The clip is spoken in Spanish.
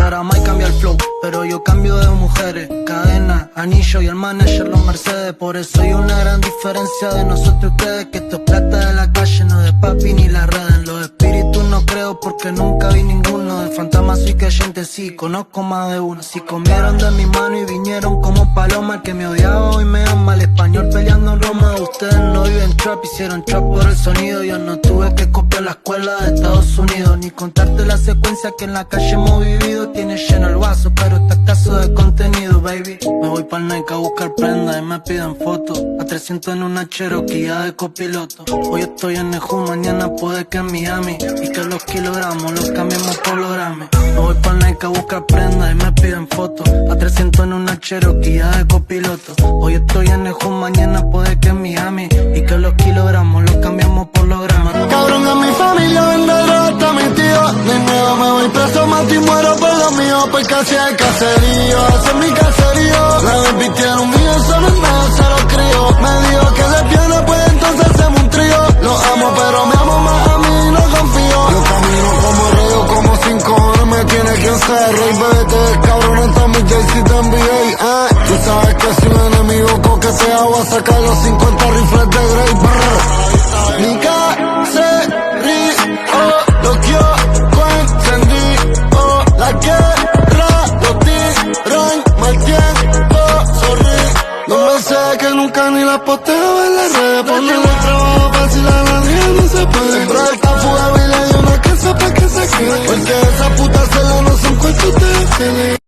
Instagram y cambia el flow, pero yo cambio de mujeres. Cadena, anillo y el manager los Mercedes. Por eso hay una gran diferencia de nosotros y ustedes, que esto es plata de la calle, no de papi ni las redes. En los espíritus no creo porque nunca vi ninguno. De fantasmas soy creyente, sí, conozco más de uno. Si comieron de mi mano y vinieron como paloma, el que me odiaba hoy me ama. El español peleando en Roma. Ustedes no viven trap, hicieron trap por el sonido. Yo no tuve que copiar la escuela de Estados Unidos, ni contarte la secuencia que en la calle hemos vivido. Tiene lleno el vaso, pero está escaso de contenido, baby. Me voy pa'l Nike a buscar prenda y me piden fotos. A 300 en una Cherokee ya de copiloto. Hoy estoy en Neju, mañana puede que en Miami, y que los kilogramos los cambiemos por los Grammy. Me voy pa'l Nike a buscar prenda y me piden fotos. A 300 en una Cherokee ya de copiloto. Hoy estoy en Neju, mañana puede que en Miami, y que los kilogramos los cambiamos por los Grammy. Cabrón, a mi familia vendedora hasta mi tío. De nuevo me voy preso, mato y muero por lo mío. Porque así es el caserío, ese es mi caserío. La baby tiene un millón, solo en medio se lo crío. Me dijo que le pierde, pues entonces hacemos un trío. Lo amo, pero me amo más a mí, no confío. Yo camino como rey, yo como 5 horas, me tiene quien sea rey. Bebé, te ves cabrón, estamos Jay-Z te NBA. Tú sabes que si un enemigo coquetea, voy a sacar los 50 rifles de Grey. Mi caserío, lo quiero encendido. La guerra, los tiran mal tiempo, sorry. No me sé que nunca ni la posteo en las redes. Ponerle el trabajo fácil a la niña no se puede. Siempre está fugado y le dio una casa pa' que se quede. Porque esa puta cela no son cuentos de tele.